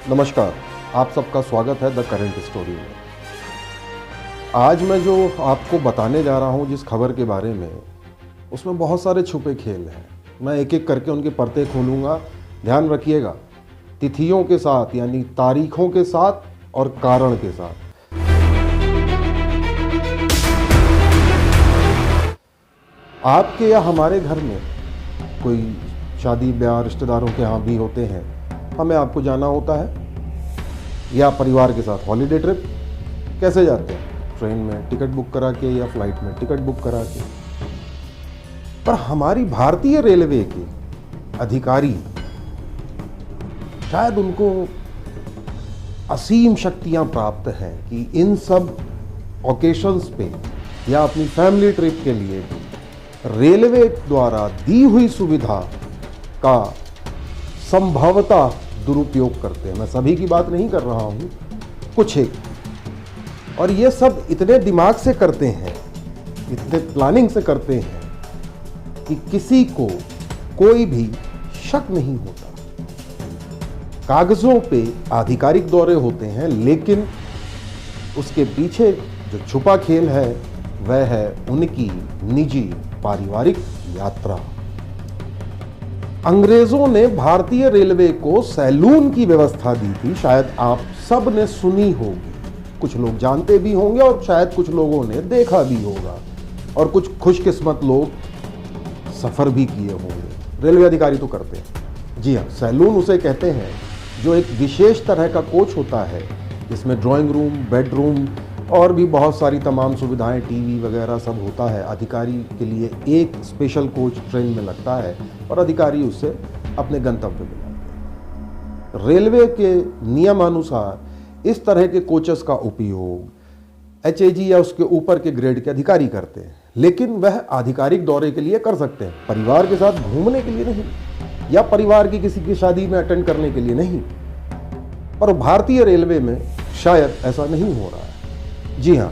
नमस्कार, आप सबका स्वागत है द करंट स्टोरी में। आज मैं जो आपको बताने जा रहा हूँ जिस खबर के बारे में, उसमें बहुत सारे छुपे खेल हैं। मैं एक एक करके उनकी परतें खोलूँगा। ध्यान रखिएगा, तिथियों के साथ यानी तारीखों के साथ और कारण के साथ। आपके या हमारे घर में कोई शादी ब्याह रिश्तेदारों के यहाँ भी होते हैं, हमें आपको जाना होता है या परिवार के साथ हॉलीडे ट्रिप। कैसे जाते हैं? ट्रेन में टिकट बुक करा के या फ्लाइट में टिकट बुक करा के। पर हमारी भारतीय रेलवे के अधिकारी, शायद उनको असीम शक्तियां प्राप्त हैं कि इन सब ओकेशंस पे या अपनी फैमिली ट्रिप के लिए रेलवे द्वारा दी हुई सुविधा का संभवतः दुरुपयोग करते हैं। मैं सभी की बात नहीं कर रहा हूं, कुछ एक। और ये सब इतने दिमाग से करते हैं, इतने प्लानिंग से करते हैं कि किसी को कोई भी शक नहीं होता। कागजों पे आधिकारिक दौरे होते हैं, लेकिन उसके पीछे जो छुपा खेल है वह है उनकी निजी पारिवारिक यात्रा। अंग्रेजों ने भारतीय रेलवे को सैलून की व्यवस्था दी थी। शायद आप सब ने सुनी होगी, कुछ लोग जानते भी होंगे और शायद कुछ लोगों ने देखा भी होगा, और कुछ खुशकिस्मत लोग सफर भी किए होंगे। रेलवे अधिकारी तो करते हैं। जी हाँ, सैलून उसे कहते हैं जो एक विशेष तरह का कोच होता है जिसमें ड्राइंग रूम, बेडरूम और भी बहुत सारी तमाम सुविधाएं, टीवी वगैरह सब होता है। अधिकारी के लिए एक स्पेशल कोच ट्रेन में लगता है और अधिकारी उससे अपने गंतव्य में जाते हैं। रेलवे के नियमानुसार इस तरह के कोचेस का उपयोग HAG या उसके ऊपर के ग्रेड के अधिकारी करते हैं, लेकिन वह आधिकारिक दौरे के लिए कर सकते हैं, परिवार के साथ घूमने के लिए नहीं, या परिवार की किसी की शादी में अटेंड करने के लिए नहीं। पर भारतीय रेलवे में शायद ऐसा नहीं हो रहा है। जी हाँ,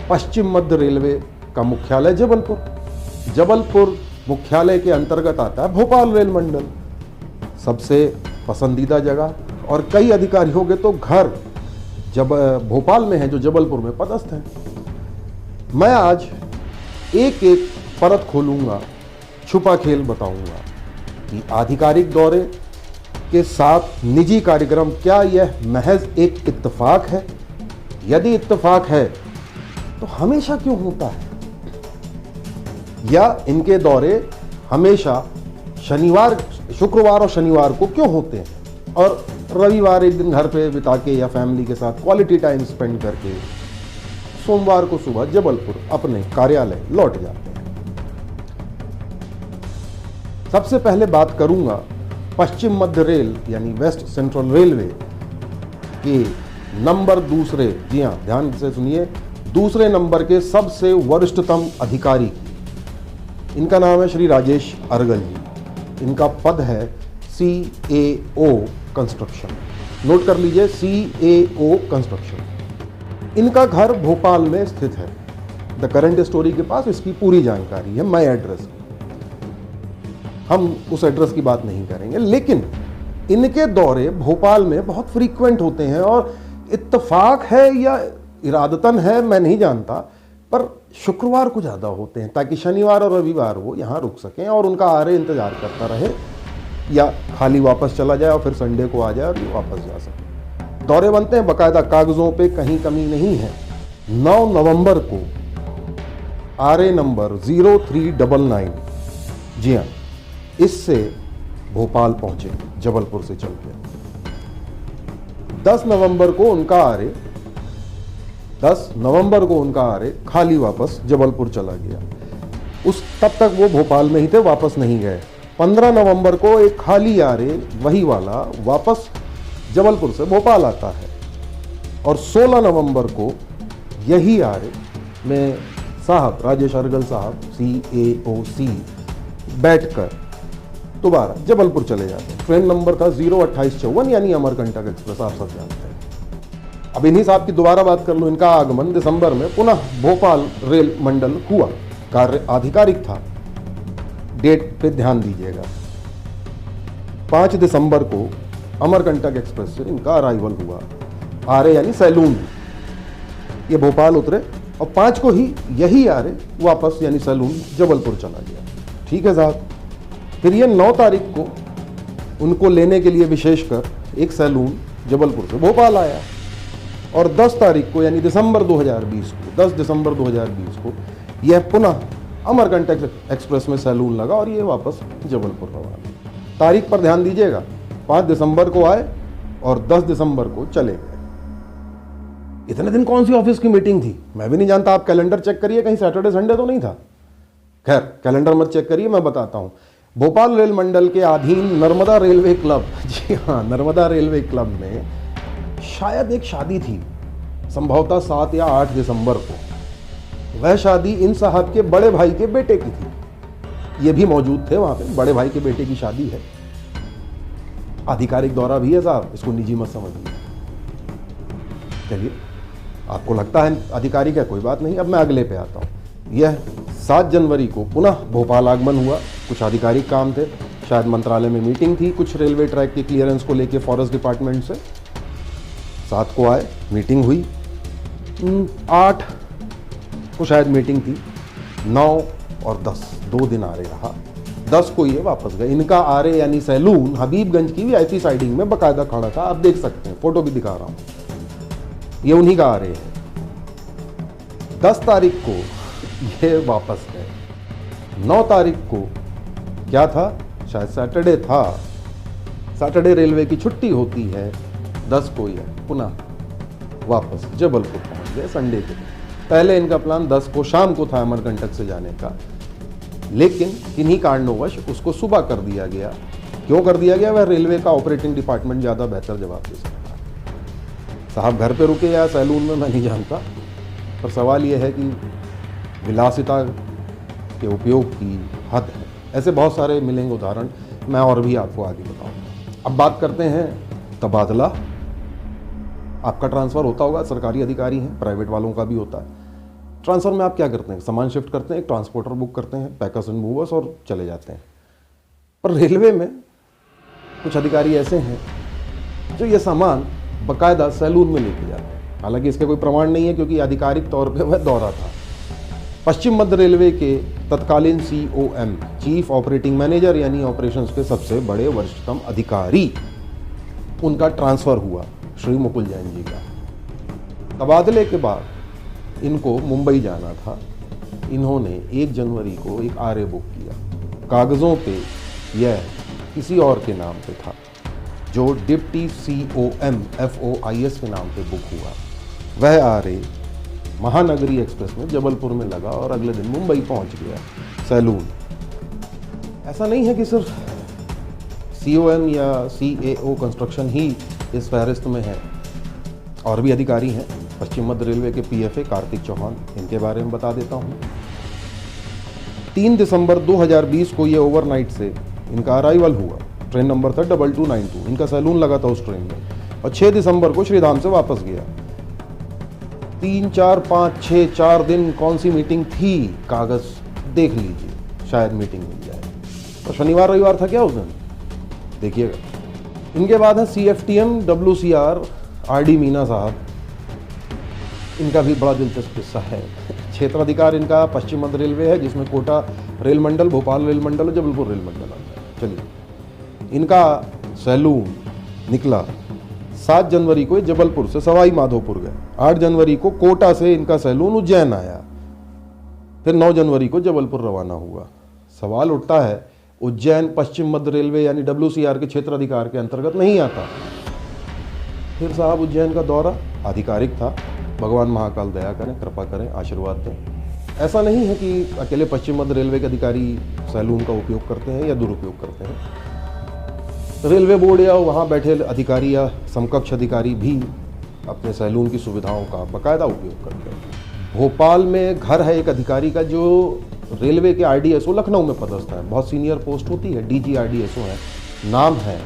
पश्चिम मध्य रेलवे का मुख्यालय जबलपुर मुख्यालय के अंतर्गत आता है भोपाल रेल मंडल, सबसे पसंदीदा जगह। और कई अधिकारियों के तो घर जब भोपाल में है जो जबलपुर में पदस्थ हैं। मैं आज एक एक परत खोलूंगा, छुपा खेल बताऊंगा कि आधिकारिक दौरे के साथ निजी कार्यक्रम, क्या यह महज एक इत्तेफाक है? यदि इत्तेफाक है तो हमेशा क्यों होता है? या इनके दौरे हमेशा शुक्रवार और शनिवार को क्यों होते हैं, और रविवार एक दिन घर पे बिता के या फैमिली के साथ क्वालिटी टाइम स्पेंड करके सोमवार को सुबह जबलपुर अपने कार्यालय लौट जाते हैं। सबसे पहले बात करूंगा पश्चिम मध्य रेल यानी वेस्ट सेंट्रल रेलवे के नंबर दूसरे, जी हाँ ध्यान से सुनिए, दूसरे नंबर के सबसे वरिष्ठतम अधिकारी की। इनका नाम है श्री राजेश अर्गल जी। इनका पद है CAO कंस्ट्रक्शन। नोट कर लीजिए, CAO कंस्ट्रक्शन। इनका घर भोपाल में स्थित है। द करंट स्टोरी के पास इसकी पूरी जानकारी है, माय एड्रेस। हम उस एड्रेस की बात नहीं करेंगे, लेकिन इनके दौरे भोपाल में बहुत फ्रीक्वेंट होते हैं। और इत्तेफाक है या इरादतन है मैं नहीं जानता, पर शुक्रवार को ज़्यादा होते हैं ताकि शनिवार और रविवार वो यहाँ रुक सकें और उनका आरे इंतज़ार करता रहे, या खाली वापस चला जाए और फिर संडे को आ जाए और वापस जा सके। दौरे बनते हैं बाकायदा, कागज़ों पे कहीं कमी नहीं है। 9 नवंबर को आरे नंबर 0399, जी हाँ, इससे भोपाल पहुँचे जबलपुर से चल के। 10 नवंबर को उनका आरे खाली वापस जबलपुर चला गया। तब तक वो भोपाल में ही थे, वापस नहीं गए। 15 नवंबर को एक खाली आरे वही वाला वापस जबलपुर से भोपाल आता है, और 16 नवंबर को यही आरे में साहब राजेश अर्गल साहब CAOC बैठकर दोबारा जबलपुर चले जाते हैं। ट्रेन नंबर था 02854 यानी अमरकंटक एक्सप्रेस, आप सब जानते हैं। अब इन्हीं साहब की दोबारा बात कर लो। इनका आगमन दिसंबर में पुनः भोपाल रेल मंडल हुआ, कार्य आधिकारिक था। डेट पे ध्यान दीजिएगा, 5 दिसंबर को अमरकंटक एक्सप्रेस से इनका अराइवल हुआ। आ रहे यानी सैलून, ये भोपाल उतरे और 5 को ही यही आ रहे वापस यानी सैलून जबलपुर चला गया। ठीक है साहब। फिर ये 9 तारीख को उनको लेने के लिए विशेषकर एक सैलून जबलपुर से भोपाल आया और 10 तारीख को यानी दिसंबर 2020 को 10 दिसंबर 2020 को यह पुनः अमरकंटक एक्सप्रेस में सैलून लगा और ये वापस जबलपुर रवाना। तारीख पर ध्यान दीजिएगा, 5 दिसंबर को आए और 10 दिसंबर को चले गए। इतने दिन कौन सी ऑफिस की मीटिंग थी मैं भी नहीं जानता। आप कैलेंडर चेक करिए, कहीं सैटरडे संडे तो नहीं था। खैर कैलेंडर मत चेक करिए, मैं बताता हूं। भोपाल रेल मंडल के अधीन नर्मदा रेलवे क्लब, जी हाँ नर्मदा रेलवे क्लब में शायद एक शादी थी, संभवतः 7 या 8 दिसंबर को। वह शादी इन साहब के बड़े भाई के बेटे की थी। ये भी मौजूद थे वहां पे। बड़े भाई के बेटे की शादी है, आधिकारिक दौरा भी है साहब, इसको निजी मत समझिए। चलिए, आपको लगता है आधिकारिक है, कोई बात नहीं। अब मैं अगले पे आता हूँ। यह 7 जनवरी को पुनः भोपाल आगमन हुआ। कुछ आधिकारिक काम थे, शायद मंत्रालय में मीटिंग थी कुछ रेलवे ट्रैक की क्लियरेंस को लेके फॉरेस्ट डिपार्टमेंट से। 7 को आए, मीटिंग हुई। 8 को शायद मीटिंग थी। 9 और 10 2 दिन आ रहे रहा। 10 को ये वापस गए। इनका आ रहे यानी सैलून हबीबगंज की वीआईपी साइडिंग में बकायदा खड़ा था, आप देख सकते हैं, फोटो भी दिखा रहा हूँ। ये उन्हीं का आ रहे हैं। 10 तारीख को ये वापस गए। 9 तारीख को क्या था, शायद सैटरडे था, सैटरडे रेलवे की छुट्टी होती है। 10 को ये पुनः वापस जबलपुर पहुंच गए संडे के दिन। पहले इनका प्लान 10 को शाम को था अमरकंटक से जाने का, लेकिन किन्हीं कारणोंवश उसको सुबह कर दिया गया। क्यों कर दिया गया, वह रेलवे का ऑपरेटिंग डिपार्टमेंट ज़्यादा बेहतर जवाब दे सकता है। साहब घर पे रुके या सैलून में मैं नहीं जानता, पर सवाल यह है कि विलासिता के उपयोग की हद है। ऐसे बहुत सारे मिलेंगे उदाहरण, मैं और भी आपको आगे बताऊंगा। अब बात करते हैं तबादला। आपका ट्रांसफ़र होता होगा, सरकारी अधिकारी हैं, प्राइवेट वालों का भी होता है। ट्रांसफ़र में आप क्या करते हैं, सामान शिफ्ट करते हैं, एक ट्रांसपोर्टर बुक करते हैं, पैकर्स एंड मूवर्स, और चले जाते हैं। पर रेलवे में कुछ अधिकारी ऐसे हैं जो ये सामान बाकायदा सैलून में लेके जाते हैं। हालांकि इसके कोई प्रमाण नहीं है, क्योंकि आधिकारिक तौर पे वह दौरा था। पश्चिम मध्य रेलवे के तत्कालीन COM, चीफ ऑपरेटिंग मैनेजर यानी ऑपरेशंस के सबसे बड़े वरिष्ठतम अधिकारी, उनका ट्रांसफ़र हुआ, श्री मुकुल जैन जी का। तबादले के बाद इनको मुंबई जाना था। इन्होंने 1 जनवरी को एक आरए बुक किया। कागज़ों पे यह किसी और के नाम पे था, जो डिप्टी COM FOIS के नाम पे बुक हुआ। वह आरए महानगरी एक्सप्रेस में जबलपुर में लगा और अगले दिन मुंबई पहुंच गया सैलून। ऐसा नहीं है कि सिर्फ COM या CAO कंस्ट्रक्शन ही इस फहरिस्त में है, और भी अधिकारी हैं। पश्चिम मध्य रेलवे के PFA कार्तिक चौहान, इनके बारे में बता देता हूँ। 3 दिसंबर 2020 को ये ओवरनाइट से इनका अराइवल हुआ। ट्रेन नंबर था 2292, इनका सैलून लगा था उस ट्रेन में। और 6 दिसंबर को श्रीधाम से वापस गया। 3, 4, 5, 6 4 दिन कौन सी मीटिंग थी, कागज़ देख लीजिए, शायद मीटिंग मिल जाए। और शनिवार रविवार था क्या उस दिन, देखिएगा। इनके बाद है CFTM WCR RD मीना साहब। इनका भी बड़ा दिलचस्प किस्सा है। क्षेत्राधिकार इनका पश्चिम मध्य रेलवे है, जिसमें कोटा रेल मंडल, भोपाल रेल मंडल और जबलपुर रेल मंडल आता है। चलिए, इनका सैलून निकला 7 जनवरी को जबलपुर से सवाई माधोपुर गए। 8 जनवरी को कोटा से इनका सैलून उज्जैन आया। फिर 9 जनवरी को जबलपुर रवाना हुआ। सवाल उठता है, उज्जैन पश्चिम मध्य रेलवे यानी WCR के क्षेत्राधिकार के अंतर्गत नहीं आता। फिर साहब उज्जैन का दौरा आधिकारिक था। भगवान महाकाल दया करें, कृपा करें, आशीर्वाद दें। ऐसा नहीं है कि अकेले पश्चिम मध्य रेलवे के अधिकारी सैलून का उपयोग करते हैं या दुरुपयोग करते हैं। रेलवे बोर्ड या वहाँ बैठे अधिकारी या समकक्ष अधिकारी भी अपने सैलून की सुविधाओं का बाकायदा उपयोग करते हैं। भोपाल में घर है एक अधिकारी का, जो रेलवे के RDSO लखनऊ में पदस्थ है। बहुत सीनियर पोस्ट होती है, DG RDSO है। नाम है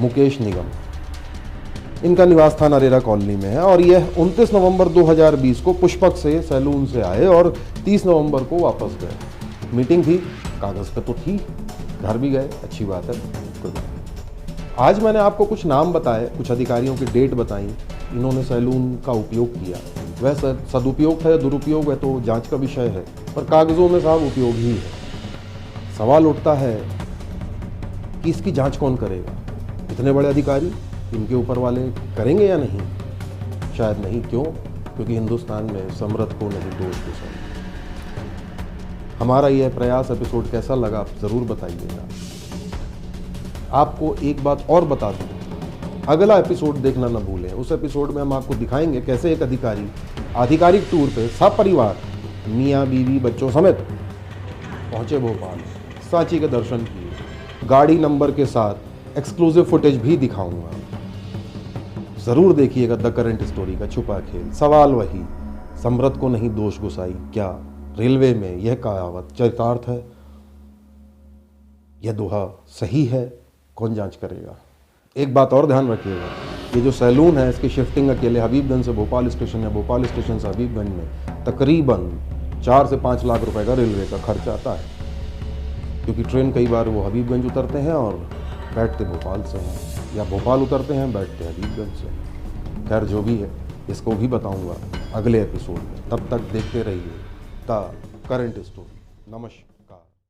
मुकेश निगम। इनका निवास स्थान अरेरा कॉलोनी में है। और यह 29 नवंबर 2020 को पुष्पक से सैलून से आए और 30 नवंबर को वापस गए। मीटिंग थी, कागज़ पे तो थी, घर भी गए, अच्छी बात है, कोई बात नहीं। आज मैंने आपको कुछ नाम बताए, कुछ अधिकारियों की डेट बताई, इन्होंने सैलून का उपयोग किया। वह सदुपयोग है या दुरुपयोग है तो जांच का विषय है, पर कागजों में साहब उपयोग ही है। सवाल उठता है कि इसकी जांच कौन करेगा? इतने बड़े अधिकारी, इनके ऊपर वाले करेंगे या नहीं? शायद नहीं। क्यों? क्योंकि हिंदुस्तान में समर्थ को नहीं दोष दिया। हमारा यह प्रयास एपिसोड कैसा लगा आप ज़रूर बताइएगा। आपको एक बात और बता दूं, अगला एपिसोड देखना न भूलें। उस एपिसोड में हम आपको दिखाएंगे कैसे एक अधिकारी आधिकारिक टूर पे सपरिवार मियाँ बीवी बच्चों समेत पहुंचे भोपाल, सांची के दर्शन किए, गाड़ी नंबर के साथ एक्सक्लूसिव फुटेज भी दिखाऊंगा। ज़रूर देखिएगा द करंट स्टोरी का छुपा खेल। सवाल वही, समृद्ध को नहीं दोष गुसाई, क्या रेलवे में यह कहावत चरितार्थ है? यह दोहा सही है? कौन जांच करेगा? एक बात और ध्यान रखिएगा, ये जो सैलून है इसकी शिफ्टिंग अकेले हबीबगंज से भोपाल स्टेशन या भोपाल स्टेशन से हबीबगंज में तकरीबन 4 से 5 लाख रुपए का रेलवे का खर्च आता है, क्योंकि ट्रेन कई बार वो हबीबगंज उतरते हैं और बैठते भोपाल से हैं, या भोपाल उतरते हैं बैठते हबीबगंज से। खैर जो भी है, इसको भी बताऊंगा अगले एपिसोड में। तब तक देखते रहिए द करंट स्टोरी। नमस्कार।